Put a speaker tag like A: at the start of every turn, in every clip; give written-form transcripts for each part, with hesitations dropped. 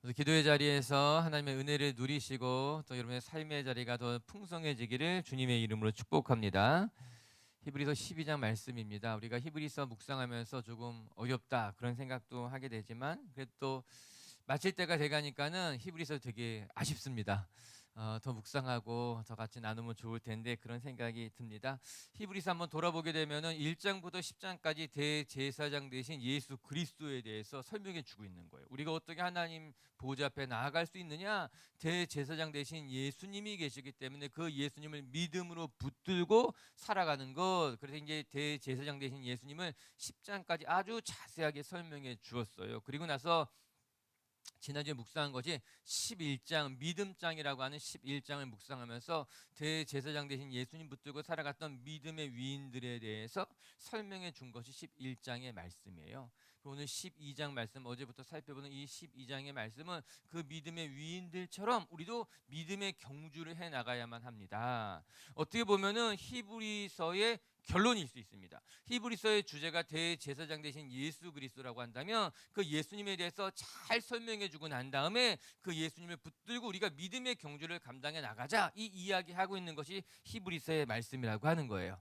A: 그래서 기도의 자리에서 하나님의 은혜를 누리시고 또 여러분의 삶의 자리가 더 풍성해지기를 주님의 이름으로 축복합니다. 히브리서 12장 말씀입니다. 우리가 히브리서 묵상하면서 조금 어렵다 그런 생각도 하게 되지만 그래도 또 마칠 때가 돼가니까는 히브리서 되게 아쉽습니다. 더 묵상하고 더 같이 나누면 좋을 텐데 그런 생각이 듭니다. 히브리서 한번 돌아보게 되면은 1장부터 10장까지 대제사장 대신 예수 그리스도에 대해서 설명해 주고 있는 거예요. 우리가 어떻게 하나님 보좌 앞에 나아갈 수 있느냐? 대제사장 대신 예수님이 계시기 때문에 그 예수님을 믿음으로 붙들고 살아가는 것. 그래서 이제 대제사장 대신 예수님을 10장까지 아주 자세하게 설명해 주었어요. 그리고 나서 지난주에 묵상한 것이 11장 믿음장이라고 하는 11장을 묵상하면서 대제사장 대신 예수님 붙들고 살아갔던 믿음의 위인들에 대해서 설명해 준 것이 11장의 말씀이에요. 오늘 12장 말씀, 어제부터 살펴보는 이 12장의 말씀은 그 믿음의 위인들처럼 우리도 믿음의 경주를 해 나가야만 합니다. 어떻게 보면은 히브리서의 결론일 수 있습니다. 히브리서의 주제가 대제사장 대신 예수 그리스도라고 한다면 그 예수님에 대해서 잘 설명해 주고 난 다음에 그 예수님을 붙들고 우리가 믿음의 경주를 감당해 나가자, 이 이야기하고 있는 것이 히브리서의 말씀이라고 하는 거예요.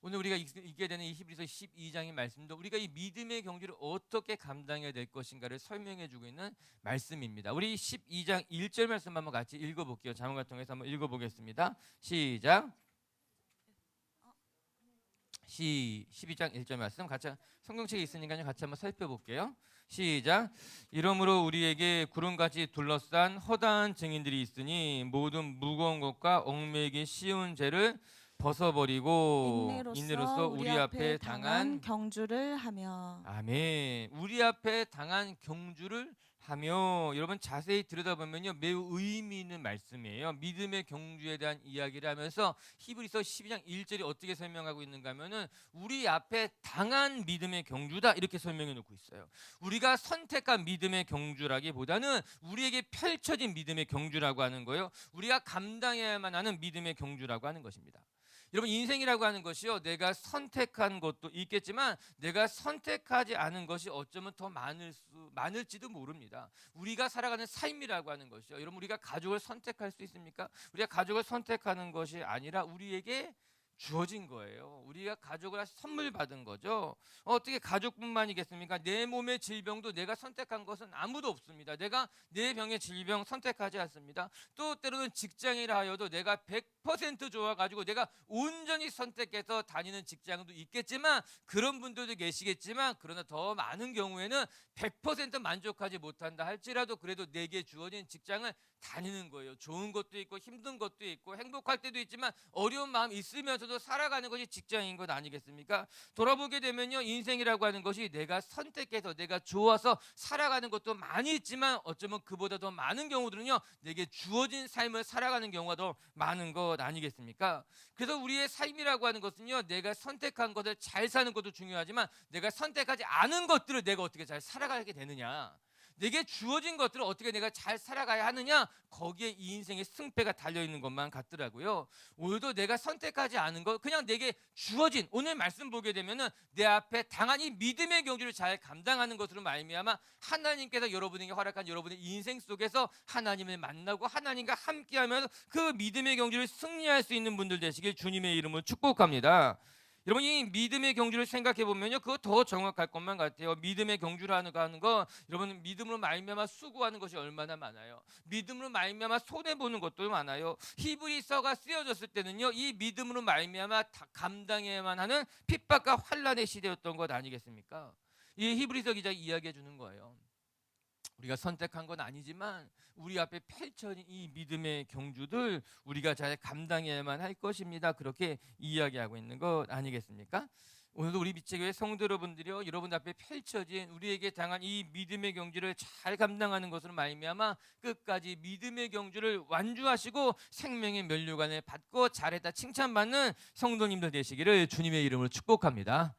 A: 오늘 우리가 읽게 되는 이 히브리서 12장의 말씀도 우리가 이 믿음의 경주를 어떻게 감당해야 될 것인가를 설명해 주고 있는 말씀입니다. 우리 12장 1절 말씀 한번 같이 읽어볼게요. 자막을 통해서 한번 읽어보겠습니다. 시작. 12장 1절 말씀 같이 성경책에 있으니까요. 같이 한번 살펴볼게요. 시작. 이러므로 우리에게 구름같이 둘러싼 허다한 증인들이 있으니 모든 무거운 것과 얽매이기 쉬운 죄를 벗어버리고 인내로서 우리 앞에 당한
B: 경주를 하며.
A: 아멘. 우리 앞에 당한 경주를 하며. 여러분 자세히 들여다보면요 매우 의미 있는 말씀이에요. 믿음의 경주에 대한 이야기를 하면서 히브리서 12장 1절이 어떻게 설명하고 있는가 하면은 우리 앞에 당한 믿음의 경주다 이렇게 설명해 놓고 있어요. 우리가 선택한 믿음의 경주라기보다는 우리에게 펼쳐진 믿음의 경주라고 하는 거예요. 우리가 감당해야만 하는 믿음의 경주라고 하는 것입니다. 여러분 인생이라고 하는 것이요 내가 선택한 것도 있겠지만 내가 선택하지 않은 것이 어쩌면 더 많을지도 모릅니다. 우리가 살아가는 삶이라고 하는 것이요 여러분 우리가 가족을 선택할 수 있습니까? 우리가 가족을 선택하는 것이 아니라 우리에게 주어진 거예요. 우리가 가족을 선물 받은 거죠. 어떻게 가족뿐만이겠습니까? 내 몸의 질병도 내가 선택한 것은 아무도 없습니다. 내가 내 병의 질병 선택하지 않습니다. 또 때로는 직장이라 하여도 내가 100% 좋아가지고 내가 온전히 선택해서 다니는 직장도 있겠지만 그런 분들도 계시겠지만 그러나 더 많은 경우에는 100% 만족하지 못한다 할지라도 그래도 내게 주어진 직장을 다니는 거예요. 좋은 것도 있고 힘든 것도 있고 행복할 때도 있지만 어려운 마음 있으면서도 살아가는 것이 직장인 것 아니겠습니까? 돌아보게 되면요 인생이라고 하는 것이 내가 선택해서 내가 좋아서 살아가는 것도 많이 있지만 어쩌면 그보다 더 많은 경우들은요 내게 주어진 삶을 살아가는 경우가 더 많은 것 아니겠습니까? 그래서 우리의 삶이라고 하는 것은요 내가 선택한 것을 잘 사는 것도 중요하지만 내가 선택하지 않은 것들을 내가 어떻게 잘 살아가게 되느냐, 내게 주어진 것들을 어떻게 내가 잘 살아가야 하느냐, 거기에 이 인생의 승패가 달려있는 것만 같더라고요. 오늘도 내가 선택하지 않은 것, 그냥 내게 주어진, 오늘 말씀 보게 되면은 내 앞에 당한 이 믿음의 경주를 잘 감당하는 것으로 말미암아 하나님께서 여러분에게 허락한 여러분의 인생 속에서 하나님을 만나고 하나님과 함께하면서 그 믿음의 경주를 승리할 수 있는 분들 되시길 주님의 이름으로 축복합니다. 여러분 이 믿음의 경주를 생각해 보면요 그거 더 정확할 것만 같아요. 믿음의 경주라는 거 여러분 믿음으로 말미암아 수고하는 것이 얼마나 많아요. 믿음으로 말미암아 손해 보는 것도 많아요. 히브리서가 쓰여졌을 때는요 이 믿음으로 말미암아 감당해야만 하는 핍박과 환난의 시대였던 것 아니겠습니까? 이 히브리서 기자 이야기해 주는 거예요. 우리가 선택한 건 아니지만 우리 앞에 펼쳐진 이 믿음의 경주들 우리가 잘 감당해야만 할 것입니다. 그렇게 이야기하고 있는 것 아니겠습니까? 오늘도 우리 빛의교회 성도 여러분들이요 여러분 앞에 펼쳐진 우리에게 당한 이 믿음의 경주를 잘 감당하는 것으로 말미암아 끝까지 믿음의 경주를 완주하시고 생명의 면류관을 받고 잘했다 칭찬받는 성도님들 되시기를 주님의 이름으로 축복합니다.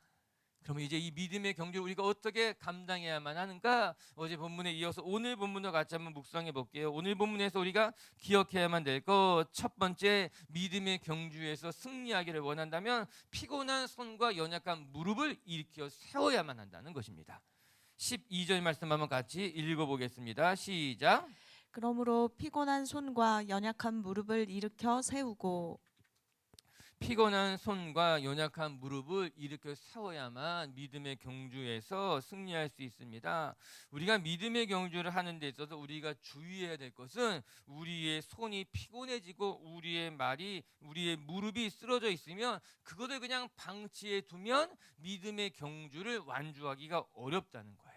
A: 그러면 이제 이 믿음의 경주를 우리가 어떻게 감당해야만 하는가? 어제 본문에 이어서 오늘 본문과 같이 한번 묵상해 볼게요. 오늘 본문에서 우리가 기억해야만 될 것 첫 번째, 믿음의 경주에서 승리하기를 원한다면 피곤한 손과 연약한 무릎을 일으켜 세워야만 한다는 것입니다. 12절 말씀 한번 같이 읽어보겠습니다. 시작.
B: 그러므로 피곤한 손과 연약한 무릎을 일으켜 세우고
A: 피곤한 손과 연약한 무릎을 일으켜 세워야만 믿음의 경주에서 승리할 수 있습니다. 우리가 믿음의 경주를 하는 데 있어서 우리가 주의해야 될 것은 우리의 손이 피곤해지고 우리의 무릎이 쓰러져 있으면 그것을 그냥 방치해 두면 믿음의 경주를 완주하기가 어렵다는 거예요.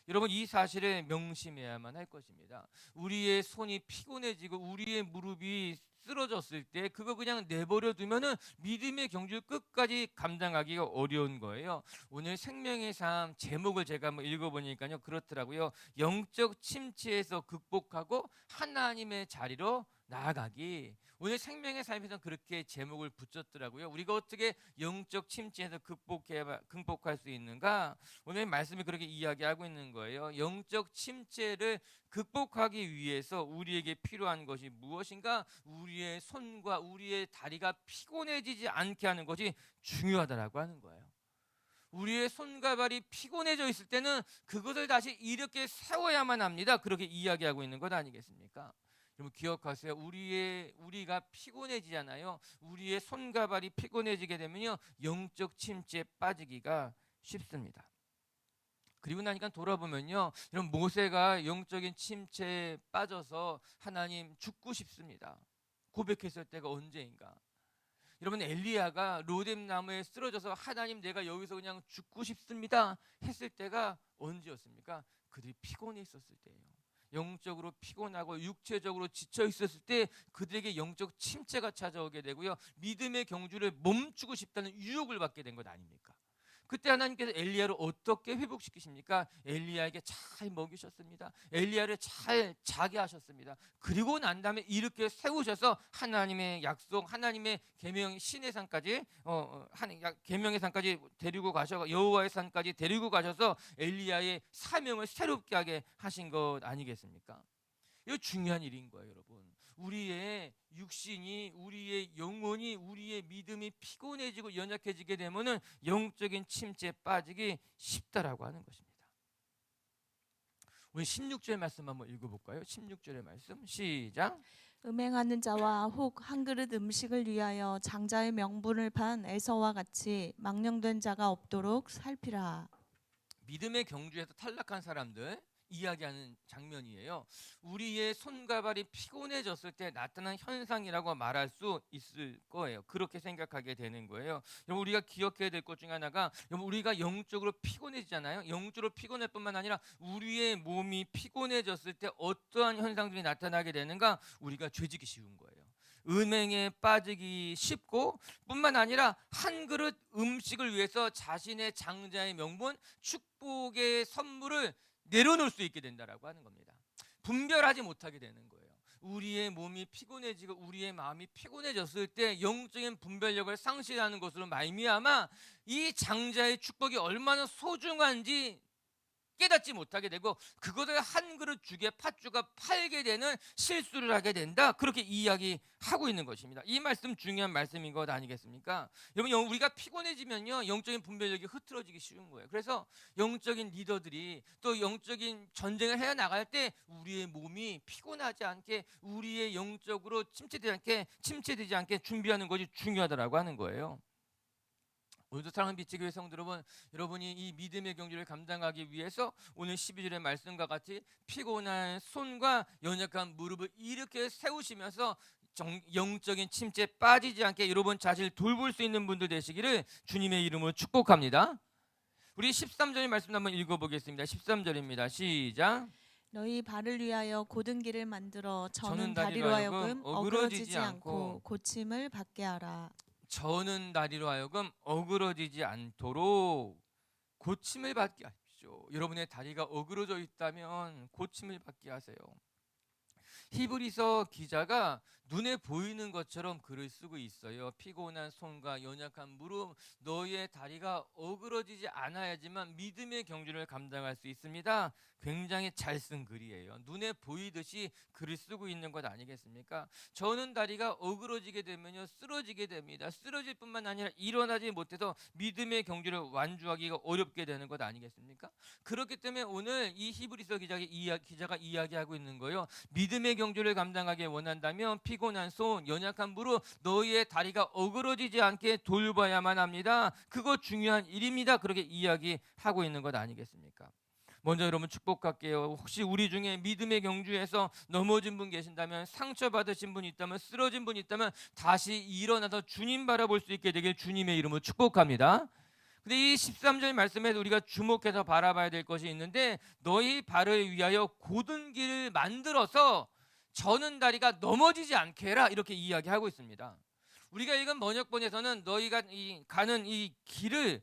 A: 여러분, 이 사실을 명심해야만 할 것입니다. 우리의 손이 피곤해지고 우리의 무릎이 쓰러졌을 때 그거 그냥 내버려 두면은 믿음의 경주 끝까지 감당하기가 어려운 거예요. 오늘 생명의 삶 제목을 제가 한번 읽어보니까요, 그렇더라고요. 영적 침체에서 극복하고 하나님의 자리로 나아가기. 오늘 생명의 삶에서 그렇게 제목을 붙였더라고요. 우리가 어떻게 영적 침체에서 극복할 수 있는가? 오늘 말씀이 그렇게 이야기하고 있는 거예요. 영적 침체를 극복하기 위해서 우리에게 필요한 것이 무엇인가? 우리의 손과 우리의 다리가 피곤해지지 않게 하는 것이 중요하다라고 하는 거예요. 우리의 손과 발이 피곤해져 있을 때는 그것을 다시 이렇게 세워야만 합니다. 그렇게 이야기하고 있는 것 아니겠습니까? 여러분, 기억하세요. 우리가 피곤해지잖아요. 우리의 손과 발이 피곤해지게 되면요, 영적 침체에 빠지기가 쉽습니다. 그리고 나니까 돌아보면요, 이런 모세가 영적인 침체에 빠져서 하나님 죽고 싶습니다 고백했을 때가 언제인가? 여러분, 엘리야가 로뎀 나무에 쓰러져서 하나님, 내가 여기서 그냥 죽고 싶습니다 했을 때가 언제였습니까? 그들이 피곤해 있었을 때예요. 영적으로 피곤하고 육체적으로 지쳐 있었을 때 그들에게 영적 침체가 찾아오게 되고요, 믿음의 경주를 멈추고 싶다는 유혹을 받게 된 것 아닙니까? 그때 하나님께서 엘리야를 어떻게 회복시키십니까? 엘리야에게 잘 먹이셨습니다. 엘리야를 잘 자게 하셨습니다. 그리고 난 다음에 이렇게 세우셔서 하나님의 약속, 하나님의 계명, 신의 산까지 계명의 산까지 데리고 가셔, 여호와의 산까지 데리고 가셔서 엘리야의 사명을 새롭게 하게 하신 것 아니겠습니까? 이거 중요한 일인 거예요, 여러분. 우리의 육신이, 우리의 영혼이, 우리의 믿음이 피곤해지고 연약해지게 되면은 영적인 침체에 빠지기 쉽다라고 하는 것입니다. 우리 16절 말씀 한번 읽어볼까요? 16절의 말씀 시작.
B: 음행하는 자와 혹 한 그릇 음식을 위하여 장자의 명분을 판 에서와 같이 망령된 자가 없도록 살피라.
A: 믿음의 경주에서 탈락한 사람들 이야기하는 장면이에요. 우리의 손과 발이 피곤해졌을 때 나타난 현상이라고 말할 수 있을 거예요. 그렇게 생각하게 되는 거예요. 여러분, 우리가 기억해야 될 것 중에 하나가, 여러분, 우리가 영적으로 피곤해지잖아요. 영적으로 피곤할 뿐만 아니라 우리의 몸이 피곤해졌을 때 어떠한 현상들이 나타나게 되는가? 우리가 죄지기 쉬운 거예요. 음행에 빠지기 쉽고 뿐만 아니라 한 그릇 음식을 위해서 자신의 장자의 명분, 축복의 선물을 내려놓을 수 있게 된다라고 하는 겁니다. 분별하지 못하게 되는 거예요. 우리의 몸이 피곤해지고 우리의 마음이 피곤해졌을 때 영적인 분별력을 상실하는 것으로 말미암아 이 장자의 축복이 얼마나 소중한지 깨닫지 못하게 되고 그것을 한 그릇 죽에 팥주가 팔게 되는 실수를 하게 된다. 그렇게 이야기하고 있는 것입니다. 이 말씀 중요한 말씀인 것 아니겠습니까? 여러분, 우리가 피곤해지면요, 영적인 분별력이 흐트러지기 쉬운 거예요. 그래서 영적인 리더들이 또 영적인 전쟁을 해 나갈 때 우리의 몸이 피곤하지 않게, 우리의 영적으로 침체되지 않게 준비하는 것이 중요하다라고 하는 거예요. 오늘도 사랑하는 빛의 성도 여러분, 여러분이 이 믿음의 경주를 감당하기 위해서 오늘 12절의 말씀과 같이 피곤한 손과 연약한 무릎을 이렇게 세우시면서 영적인 침체에 빠지지 않게 여러분 자신을 돌볼 수 있는 분들 되시기를 주님의 이름으로 축복합니다. 우리 13절의 말씀 한번 읽어보겠습니다. 13절입니다. 시작.
B: 너희 발을 위하여 곧은 길을 만들어 저는 다리로 하여금 어그러지지 않고 고침을 받게 하라.
A: 저는 다리로 하여금 어그러지지 않도록 고침을 받게 하십시오. 여러분의 다리가 어그러져 있다면 고침을 받게 하세요. 히브리서 기자가 눈에 보이는 것처럼 글을 쓰고 있어요. 피곤한 손과 연약한 무릎, 너희의 다리가 어그러지지 않아야지만 믿음의 경주를 감당할 수 있습니다. 굉장히 잘 쓴 글이에요. 눈에 보이듯이 글을 쓰고 있는 것 아니겠습니까? 저는 다리가 어그러지게 되면요 쓰러지게 됩니다. 쓰러질 뿐만 아니라 일어나지 못해서 믿음의 경주를 완주하기가 어렵게 되는 것 아니겠습니까? 그렇기 때문에 오늘 이 히브리서 기자가 이야기하고 있는 거예요. 믿음의 경주를 감당하기 원한다면 피곤한 손, 연약한 무릎, 너희의 다리가 어그러지지 않게 돌봐야만 합니다. 그거 중요한 일입니다. 그렇게 이야기하고 있는 것 아니겠습니까? 먼저 여러분 축복할게요. 혹시 우리 중에 믿음의 경주에서 넘어진 분 계신다면, 상처받으신 분 있다면, 쓰러진 분 있다면 다시 일어나서 주님 바라볼 수 있게 되길 주님의 이름으로 축복합니다. 근데 이 13절 말씀에서 우리가 주목해서 바라봐야 될 것이 있는데, 너희 발을 위하여 곧은 길을 만들어서 저는 다리가 넘어지지 않게 해라, 이렇게 이야기하고 있습니다. 우리가 읽은 번역본에서는 너희가 가는 이 길을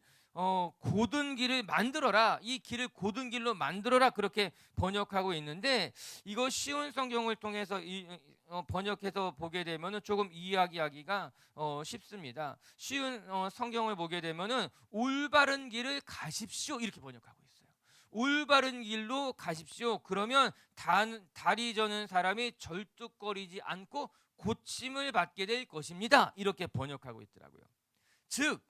A: 곧은 길을 만들어라, 이 길을 곧은 길로 만들어라, 그렇게 번역하고 있는데, 이거 쉬운 성경을 통해서 번역해서 보게 되면은 조금 이야기하기가 쉽습니다. 쉬운 성경을 보게 되면은 올바른 길을 가십시오, 이렇게 번역하고 있어요. 올바른 길로 가십시오. 그러면 다리 저는 사람이 절뚝거리지 않고 고침을 받게 될 것입니다, 이렇게 번역하고 있더라고요. 즉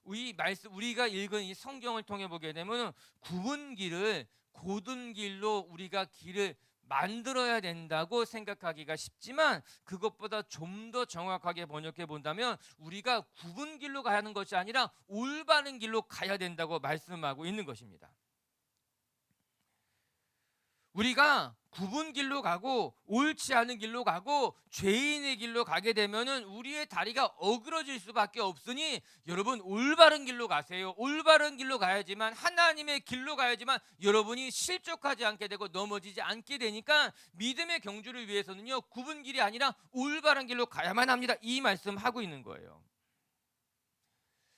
A: 우리가 읽은 이 성경을 통해 보게 되면 굽은 길을 곧은 길로 우리가 길을 만들어야 된다고 생각하기가 쉽지만, 그것보다 좀 더 정확하게 번역해 본다면 우리가 굽은 길로 가는 것이 아니라 올바른 길로 가야 된다고 말씀하고 있는 것입니다. 우리가 굽은 길로 가고 옳지 않은 길로 가고 죄인의 길로 가게 되면은 우리의 다리가 어그러질 수밖에 없으니, 여러분 올바른 길로 가세요. 올바른 길로 가야지만, 하나님의 길로 가야지만 여러분이 실족하지 않게 되고 넘어지지 않게 되니까, 믿음의 경주를 위해서는요 굽은 길이 아니라 올바른 길로 가야만 합니다, 이 말씀하고 있는 거예요.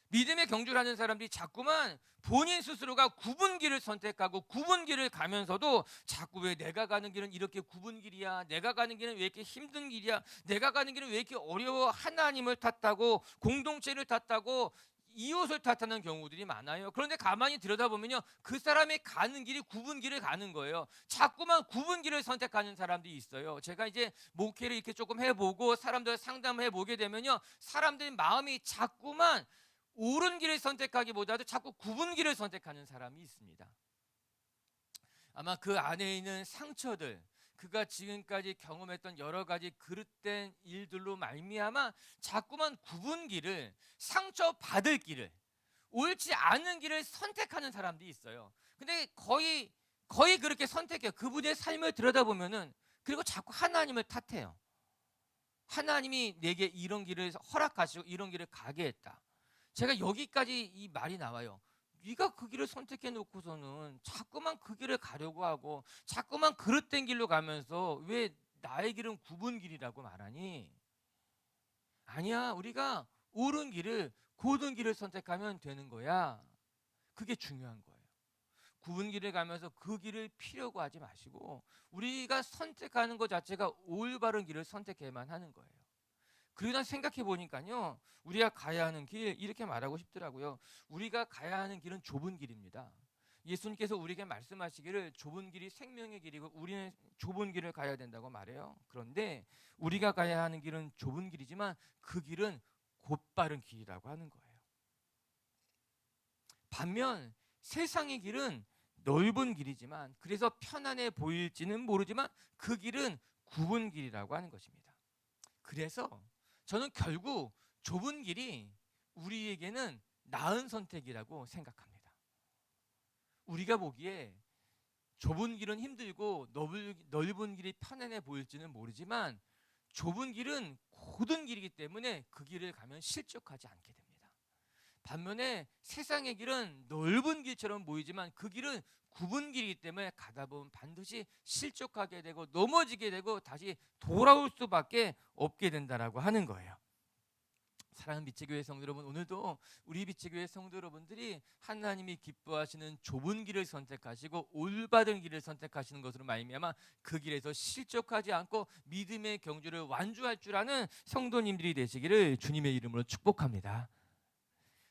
A: 믿음의 경주를 하는 사람들이 자꾸만 본인 스스로가 굽은 길을 선택하고 굽은 길을 가면서도 자꾸 왜 내가 가는 길은 이렇게 굽은 길이야, 내가 가는 길은 왜 이렇게 힘든 길이야, 내가 가는 길은 왜 이렇게 어려워, 하나님을 탓하고 공동체를 탓하고 이웃을 탓하는 경우들이 많아요. 그런데 가만히 들여다보면요 그 사람이 가는 길이 굽은 길을 가는 거예요. 자꾸만 굽은 길을 선택하는 사람들이 있어요. 제가 이제 목회를 이렇게 조금 해보고 사람들 상담을 해보게 되면요, 사람들의 마음이 자꾸만 옳은 길을 선택하기보다도 자꾸 굽은 길을 선택하는 사람이 있습니다. 아마 그 안에 있는 상처들, 그가 지금까지 경험했던 여러 가지 그릇된 일들로 말미암아 자꾸만 굽은 길을, 상처받을 길을, 옳지 않은 길을 선택하는 사람들이 있어요. 근데 거의 그렇게 선택해요. 그분의 삶을 들여다보면은. 그리고 자꾸 하나님을 탓해요. 하나님이 내게 이런 길을 허락하시고 이런 길을 가게 했다. 제가 여기까지 이 말이 나와요. 네가 그 길을 선택해 놓고서는 자꾸만 그 길을 가려고 하고 자꾸만 그릇된 길로 가면서 왜 나의 길은 굽은 길이라고 말하니? 아니야, 우리가 옳은 길을, 곧은 길을 선택하면 되는 거야. 그게 중요한 거예요. 굽은 길을 가면서 그 길을 피려고 하지 마시고 우리가 선택하는 것 자체가 올바른 길을 선택해야만 하는 거예요. 그리고 난 생각해 보니까요, 우리가 가야 하는 길, 이렇게 말하고 싶더라고요. 우리가 가야 하는 길은 좁은 길입니다. 예수님께서 우리에게 말씀하시기를 좁은 길이 생명의 길이고 우리는 좁은 길을 가야 된다고 말해요. 그런데 우리가 가야 하는 길은 좁은 길이지만 그 길은 곧바른 길이라고 하는 거예요. 반면 세상의 길은 넓은 길이지만, 그래서 편안해 보일지는 모르지만 그 길은 굽은 길이라고 하는 것입니다. 그래서 저는 결국 좁은 길이 우리에게는 나은 선택이라고 생각합니다. 우리가 보기에 좁은 길은 힘들고 넓은 길이 편안해 보일지는 모르지만 좁은 길은 곧은 길이기 때문에 그 길을 가면 실족하지 않게 됩니다. 반면에 세상의 길은 넓은 길처럼 보이지만 그 길은 굽은 길이기 때문에 가다 보면 반드시 실족하게 되고 넘어지게 되고 다시 돌아올 수밖에 없게 된다라고 하는 거예요. 사랑하는 빛의교회 성도 여러분, 오늘도 우리 빛의교회 성도 여러분들이 하나님이 기뻐하시는 좁은 길을 선택하시고 올바른 길을 선택하시는 것으로 말미암아 그 길에서 실족하지 않고 믿음의 경주를 완주할 줄 아는 성도님들이 되시기를 주님의 이름으로 축복합니다.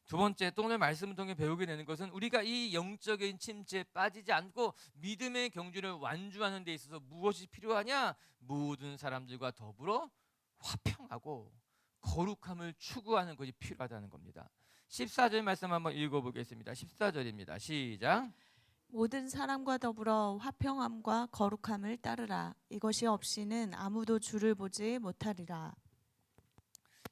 A: 두 번째, 또 오늘 말씀을 통해 배우게 되는 것은 우리가 이 영적인 침체에 빠지지 않고 믿음의 경주를 완주하는 데 있어서 무엇이 필요하냐? 모든 사람들과 더불어 화평하고 거룩함을 추구하는 것이 필요하다는 겁니다. 14절 말씀 한번 읽어보겠습니다. 14절입니다. 시작.
B: 모든 사람과 더불어 화평함과 거룩함을 따르라. 이것이 없이는 아무도 주를 보지 못하리라.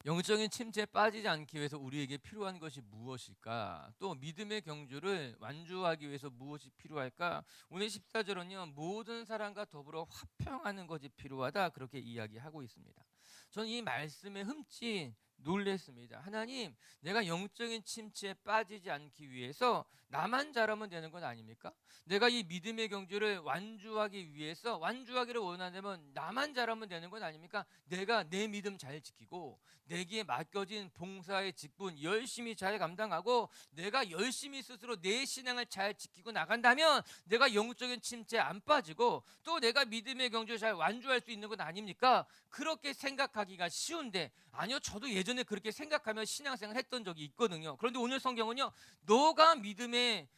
A: 영적인 침체에 빠지지 않기 위해서 우리에게 필요한 것이 무엇일까? 또 믿음의 경주를 완주하기 위해서 무엇이 필요할까? 오늘 14절은요, 모든 사람과 더불어 화평하는 것이 필요하다, 그렇게 이야기하고 있습니다. 저는 이 말씀에 흠칫 놀랬습니다. 하나님, 내가 영적인 침체에 빠지지 않기 위해서 나만 잘하면 되는 건 아닙니까? 내가 이 믿음의 경주를 완주하기 위해서, 완주하기를 원한다면 나만 잘하면 되는 건 아닙니까? 내가 내 믿음 잘 지키고 내게 맡겨진 봉사의 직분 열심히 잘 감당하고 내가 열심히 스스로 내 신앙을 잘 지키고 나간다면 내가 영적인 침체에 안 빠지고 또 내가 믿음의 경주를 잘 완주할 수 있는 건 아닙니까? 그렇게 생각하기가 쉬운데, 아니요, 저도 예전에 그렇게 생각하며 신앙생활 했던 적이 있거든요. 그런데 오늘 성경은요, 너가 믿음의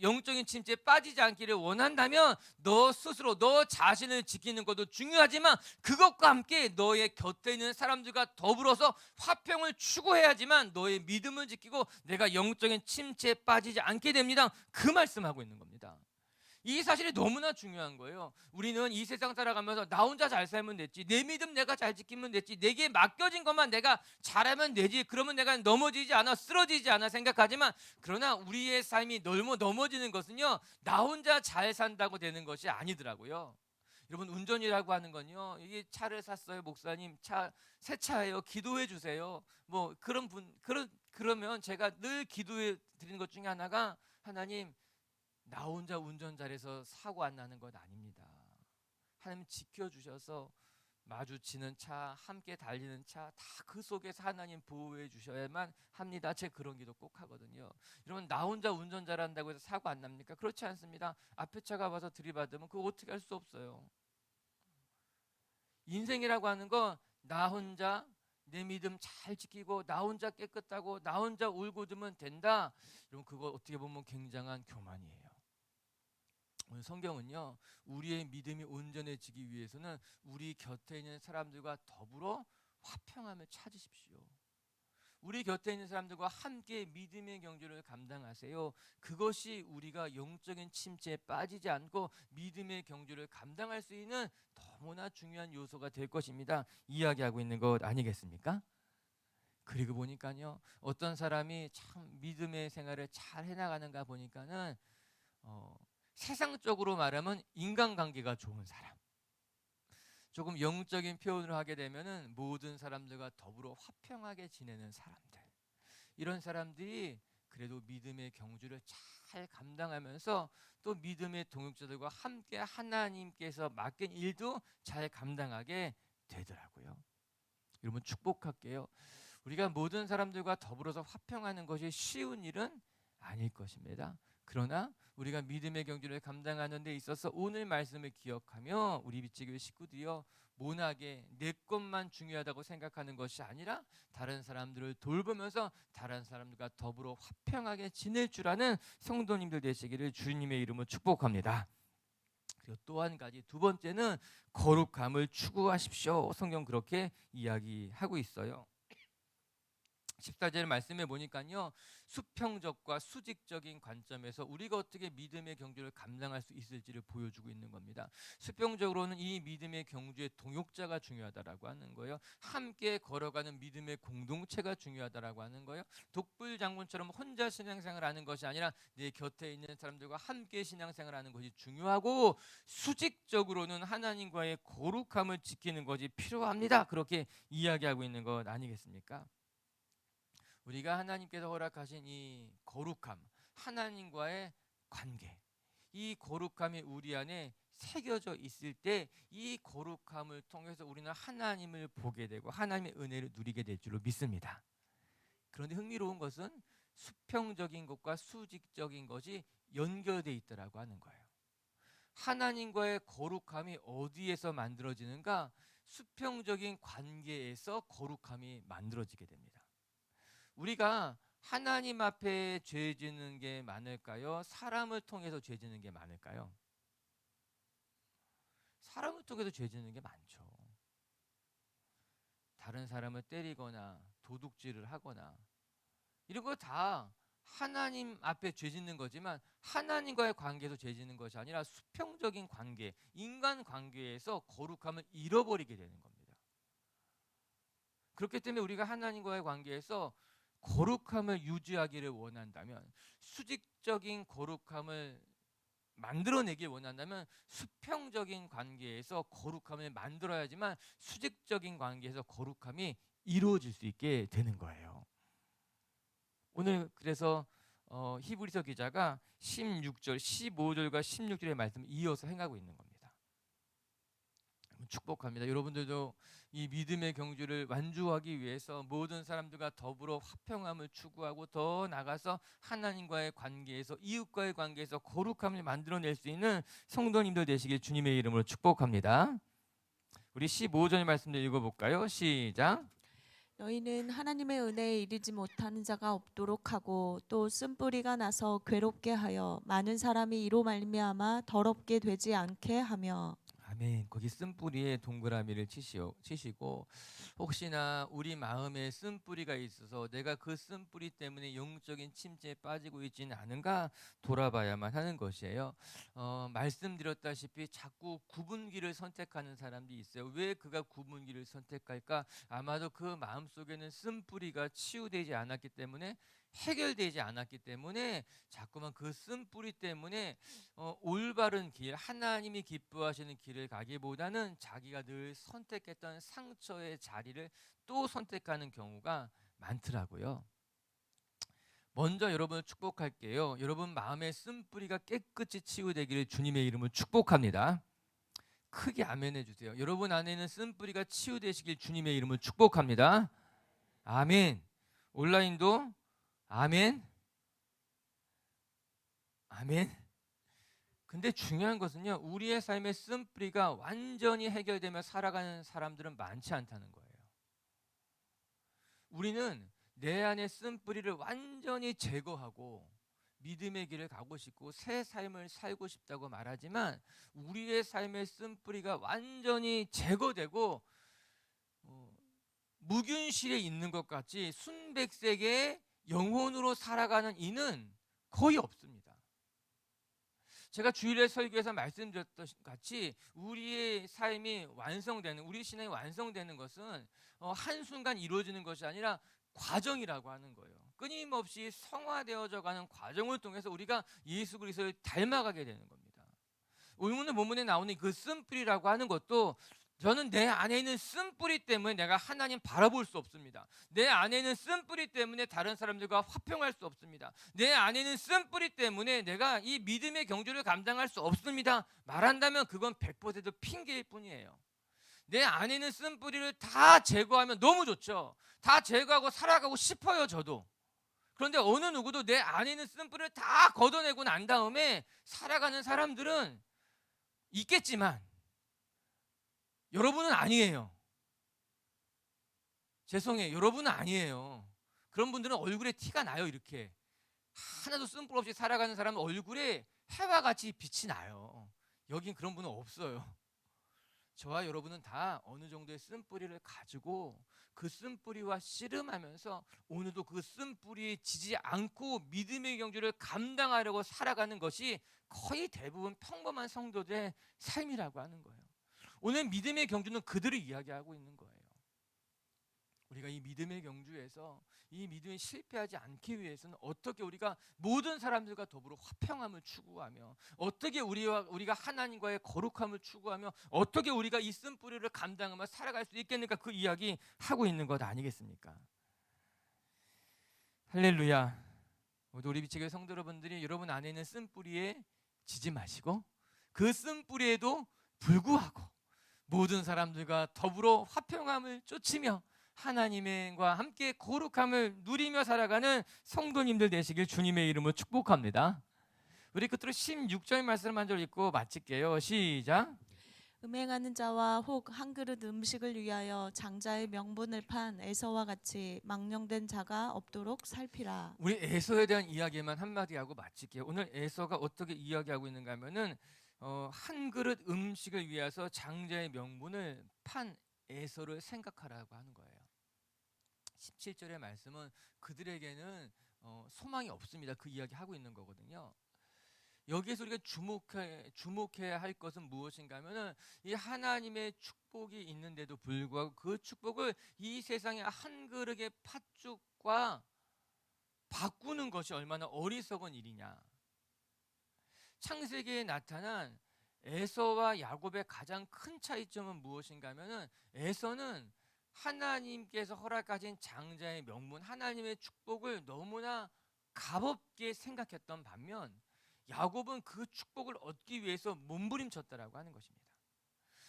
A: 영적인 침체에 빠지지 않기를 원한다면 너 스스로 너 자신을 지키는 것도 중요하지만 그것과 함께 너의 곁에 있는 사람들과 더불어서 화평을 추구해야지만 너의 믿음을 지키고 내가 영적인 침체에 빠지지 않게 됩니다. 그 말씀하고 있는 겁니다. 이 사실이 너무나 중요한 거예요. 우리는 이 세상 살아가면서 나 혼자 잘 살면 됐지, 내 믿음 내가 잘 지키면 됐지, 내게 맡겨진 것만 내가 잘하면 되지, 그러면 내가 넘어지지 않아, 쓰러지지 않아 생각하지만, 그러나 우리의 삶이 넘어지는 것은요, 나 혼자 잘 산다고 되는 것이 아니더라고요. 여러분, 운전이라고 하는 건요, 이게 차를 샀어요, 목사님 새 차예요, 기도해 주세요, 뭐 그러면 제가 늘 기도해 드리는 것 중에 하나가, 하나님, 나 혼자 운전 잘해서 사고 안 나는 것 아닙니다. 하나님 지켜주셔서 마주치는 차, 함께 달리는 차, 다 그 속에서 하나님 보호해 주셔야만 합니다. 제가 그런 기도 꼭 하거든요. 여러분, 나 혼자 운전 잘한다고 해서 사고 안 납니까? 그렇지 않습니다. 앞에 차가 와서 들이받으면 그거 어떻게 할 수 없어요. 인생이라고 하는 건 나 혼자 내 믿음 잘 지키고 나 혼자 깨끗하고 나 혼자 울고 두면 된다. 여러분, 그거 어떻게 보면 굉장한 교만이에요. 오늘 성경은요, 우리의 믿음이 온전해지기 위해서는 우리 곁에 있는 사람들과 더불어 화평함을 찾으십시오. 우리 곁에 있는 사람들과 함께 믿음의 경주를 감당하세요. 그것이 우리가 영적인 침체에 빠지지 않고 믿음의 경주를 감당할 수 있는 너무나 중요한 요소가 될 것입니다. 이야기하고 있는 것 아니겠습니까? 그리고 보니까요, 어떤 사람이 참 믿음의 생활을 잘 해나가는가 보니까는 세상적으로 말하면 인간관계가 좋은 사람, 조금 영적인 표현을 하게 되면은 모든 사람들과 더불어 화평하게 지내는 사람들, 이런 사람들이 그래도 믿음의 경주를 잘 감당하면서 또 믿음의 동역자들과 함께 하나님께서 맡긴 일도 잘 감당하게 되더라고요. 여러분, 축복할게요. 우리가 모든 사람들과 더불어서 화평하는 것이 쉬운 일은 아닐 것입니다. 그러나 우리가 믿음의 경주를 감당하는 데 있어서 오늘 말씀을 기억하며 우리 빛의교회 식구들이여, 모나게 내 것만 중요하다고 생각하는 것이 아니라 다른 사람들을 돌보면서 다른 사람들과 더불어 화평하게 지낼 줄 아는 성도님들 되시기를 주님의 이름으로 축복합니다. 그리고 또 한 가지, 두 번째는 거룩함을 추구하십시오. 성경 그렇게 이야기하고 있어요. 14절 말씀해 보니까요, 수평적과 수직적인 관점에서 우리가 어떻게 믿음의 경주를 감당할 수 있을지를 보여주고 있는 겁니다. 수평적으로는 이 믿음의 경주의 동역자가 중요하다라고 하는 거예요. 함께 걸어가는 믿음의 공동체가 중요하다라고 하는 거예요. 독불장군처럼 혼자 신앙생활하는 것이 아니라 내 곁에 있는 사람들과 함께 신앙생활하는 것이 중요하고, 수직적으로는 하나님과의 거룩함을 지키는 것이 필요합니다. 그렇게 이야기하고 있는 것 아니겠습니까? 우리가 하나님께서 허락하신 이 거룩함, 하나님과의 관계, 이 거룩함이 우리 안에 새겨져 있을 때 이 거룩함을 통해서 우리는 하나님을 보게 되고 하나님의 은혜를 누리게 될 줄로 믿습니다. 그런데 흥미로운 것은 수평적인 것과 수직적인 것이 연결돼 있더라고 하는 거예요. 하나님과의 거룩함이 어디에서 만들어지는가? 수평적인 관계에서 거룩함이 만들어지게 됩니다. 우리가 하나님 앞에 죄 짓는 게 많을까요? 사람을 통해서 죄 짓는 게 많을까요? 사람을 통해서 죄 짓는 게 많죠. 다른 사람을 때리거나 도둑질을 하거나 이런 거 다 하나님 앞에 죄 짓는 거지만 하나님과의 관계에서 죄 짓는 것이 아니라 수평적인 관계, 인간 관계에서 거룩함을 잃어버리게 되는 겁니다. 그렇기 때문에 우리가 하나님과의 관계에서 거룩함을 유지하기를 원한다면, 수직적인 거룩함을 만들어내길 원한다면 수평적인 관계에서 거룩함을 만들어야지만 수직적인 관계에서 거룩함이 이루어질 수 있게 되는 거예요. 오늘 그래서 히브리서 기자가 16절, 15절과 16절의 말씀을 이어서 행하고 있는 겁니다. 축복합니다. 여러분들도 이 믿음의 경주를 완주하기 위해서 모든 사람들과 더불어 화평함을 추구하고 더 나가서 하나님과의 관계에서, 이웃과의 관계에서 거룩함을 만들어낼 수 있는 성도님들 되시길 주님의 이름으로 축복합니다. 우리 15절 말씀을 읽어볼까요? 시작.
B: 너희는 하나님의 은혜에 이르지 못하는 자가 없도록 하고 또 쓴뿌리가 나서 괴롭게 하여 많은 사람이 이로 말미암아 더럽게 되지 않게 하며.
A: 아멘. 거기 쓴뿌리에 동그라미를 치시고, 혹시나 우리 마음에 쓴뿌리가 있어서 내가 그 쓴뿌리 때문에 영적인 침체에 빠지고 있지는 않은가 돌아봐야만 하는 것이에요. 말씀드렸다시피 자꾸 구분기를 선택하는 사람들이 있어요. 왜 그가 구분기를 선택할까? 아마도 그 마음속에는 쓴뿌리가 치유되지 않았기 때문에, 해결되지 않았기 때문에 자꾸만 그 쓴뿌리 때문에 올바른 길, 하나님이 기뻐하시는 길을 가기보다는 자기가 늘 선택했던 상처의 자리를 또 선택하는 경우가 많더라고요. 먼저 여러분을 축복할게요. 여러분 마음의 쓴뿌리가 깨끗이 치유되기를 주님의 이름으로 축복합니다. 크게 아멘 해주세요. 여러분 안에는 쓴뿌리가 치유되시길 주님의 이름으로 축복합니다. 아멘. 온라인도 아멘. 아멘. 근데 중요한 것은요, 우리의 삶의 쓴뿌리가 완전히 해결되며 살아가는 사람들은 많지 않다는 거예요. 우리는 내 안에 쓴뿌리를 완전히 제거하고 믿음의 길을 가고 싶고 새 삶을 살고 싶다고 말하지만, 우리의 삶의 쓴뿌리가 완전히 제거되고 무균실에 있는 것 같이 순백색의 영혼으로 살아가는 이는 거의 없습니다. 제가 주일에 설교에서 말씀드렸던 같이 우리의 삶이 완성되는, 우리 신앙이 완성되는 것은 한순간 이루어지는 것이 아니라 과정이라고 하는 거예요. 끊임없이 성화되어져 가는 과정을 통해서 우리가 예수 그리스도를 닮아가게 되는 겁니다. 오늘 본문에 나오는 그 쓴뿌리라고 하는 것도, 저는 내 안에 있는 쓴뿌리 때문에 내가 하나님 바라볼 수 없습니다. 내 안에 있는 쓴뿌리 때문에 다른 사람들과 화평할 수 없습니다. 내 안에 있는 쓴뿌리 때문에 내가 이 믿음의 경주를 감당할 수 없습니다. 말한다면 그건 100% 핑계일 뿐이에요. 내 안에 있는 쓴뿌리를 다 제거하면 너무 좋죠. 다 제거하고 살아가고 싶어요, 저도. 그런데 어느 누구도 내 안에 있는 쓴뿌리를 다 걷어내고 난 다음에 살아가는 사람들은 있겠지만 여러분은 아니에요. 죄송해요. 여러분은 아니에요. 그런 분들은 얼굴에 티가 나요. 이렇게 하나도 쓴뿌리 없이 살아가는 사람은 얼굴에 해와 같이 빛이 나요. 여긴 그런 분은 없어요. 저와 여러분은 다 어느 정도의 쓴뿌리를 가지고 그 쓴뿌리와 씨름하면서 오늘도 그 쓴뿌리에 지지 않고 믿음의 경주를 감당하려고 살아가는 것이 거의 대부분 평범한 성도들의 삶이라고 하는 거예요. 오늘 믿음의 경주는 그들을 이야기하고 있는 거예요. 우리가 이 믿음의 경주에서 이 믿음이 실패하지 않기 위해서는 어떻게 우리가 모든 사람들과 더불어 화평함을 추구하며, 어떻게 우리가 하나님과의 거룩함을 추구하며, 어떻게 우리가 이 쓴뿌리를 감당하며 살아갈 수 있겠는가, 그 이야기 하고 있는 것 아니겠습니까? 할렐루야. 우리 비치교회 성도 여러분들이 여러분 안에 있는 쓴뿌리에 지지 마시고 그 쓴뿌리에도 불구하고 모든 사람들과 더불어 화평함을 쫓으며 하나님과 함께 거룩함을 누리며 살아가는 성도님들 되시길 주님의 이름으로 축복합니다. 우리 끝으로 16절 말씀을 먼저 읽고 마칠게요. 시작.
B: 음행하는 자와 혹 한 그릇 음식을 위하여 장자의 명분을 판 에서와 같이 망령된 자가 없도록 살피라.
A: 우리 에서에 대한 이야기만 한마디 하고 마칠게요. 오늘 에서가 어떻게 이야기하고 있는가 하면은 한 그릇 음식을 위해서 장자의 명분을 판 에서를 생각하라고 하는 거예요. 17절의 말씀은 그들에게는 소망이 없습니다. 그 이야기 하고 있는 거거든요. 여기에서 우리가 주목해야 할 것은 무엇인가 하면은 이 하나님의 축복이 있는데도 불구하고 그 축복을 이 세상의 한 그릇의 팥죽과 바꾸는 것이 얼마나 어리석은 일이냐. 창세기에 나타난 에서와 야곱의 가장 큰 차이점은 무엇인가 하면은 에서는 하나님께서 허락하신 장자의 명분, 하나님의 축복을 너무나 값없게 생각했던 반면 야곱은 그 축복을 얻기 위해서 몸부림쳤다라고 하는 것입니다.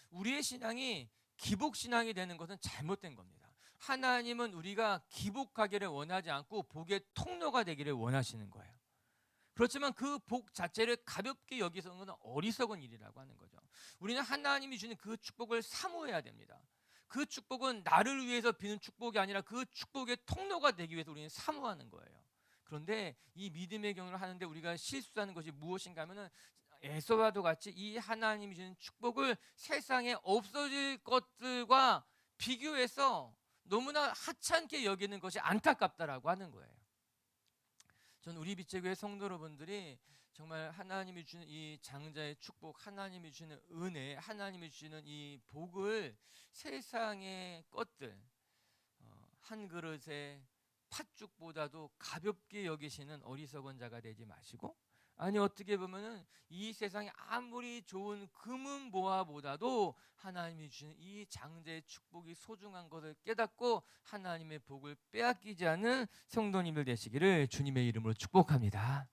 A: 우리의 신앙이 기복신앙이 되는 것은 잘못된 겁니다. 하나님은 우리가 기복하기를 원하지 않고 복의 통로가 되기를 원하시는 거예요. 그렇지만 그 복 자체를 가볍게 여기서는 건 어리석은 일이라고 하는 거죠. 우리는 하나님이 주는 그 축복을 사모해야 됩니다. 그 축복은 나를 위해서 비는 축복이 아니라 그 축복의 통로가 되기 위해서 우리는 사모하는 거예요. 그런데 이 믿음의 경우를 하는데 우리가 실수하는 것이 무엇인가 하면은 에서와도 같이 이 하나님이 주는 축복을 세상에 없어질 것들과 비교해서 너무나 하찮게 여기는 것이 안타깝다라고 하는 거예요. 전 우리 빛의교회 성도 여러분들이 정말 하나님이 주는 이 장자의 축복, 하나님이 주는 은혜, 하나님이 주는 이 복을 세상의 것들, 한 그릇의 팥죽보다도 가볍게 여기시는 어리석은 자가 되지 마시고, 아니 어떻게 보면은 이 세상에 아무리 좋은 금은 보화보다도 하나님이 주신 이 장자의 축복이 소중한 것을 깨닫고 하나님의 복을 빼앗기지 않는 성도님들 되시기를 주님의 이름으로 축복합니다.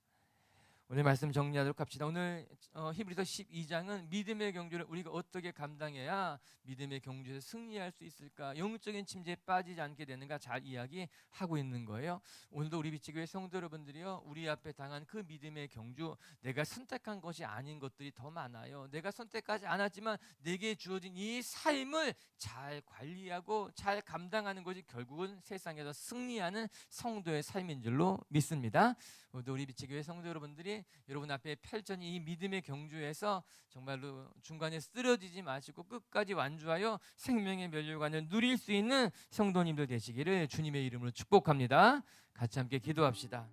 A: 오늘 말씀 정리하도록 합시다. 오늘 히브리서 12장은 믿음의 경주를 우리가 어떻게 감당해야 믿음의 경주에서 승리할 수 있을까, 영적인 침체에 빠지지 않게 되는가 잘 이야기하고 있는 거예요. 오늘도 우리 빛의교회 성도 여러분들이요, 우리 앞에 당한 그 믿음의 경주, 내가 선택한 것이 아닌 것들이 더 많아요. 내가 선택하지 않았지만 내게 주어진 이 삶을 잘 관리하고 잘 감당하는 것이 결국은 세상에서 승리하는 성도의 삶인 줄로 믿습니다. 오늘도 우리 빛의교회 성도 여러분들이 여러분 앞에 펼쳐진 이 믿음의 경주에서 정말로 중간에 쓰러지지 마시고 끝까지 완주하여 생명의 면류관을 누릴 수 있는 성도님들 되시기를 주님의 이름으로 축복합니다. 같이 함께 기도합시다.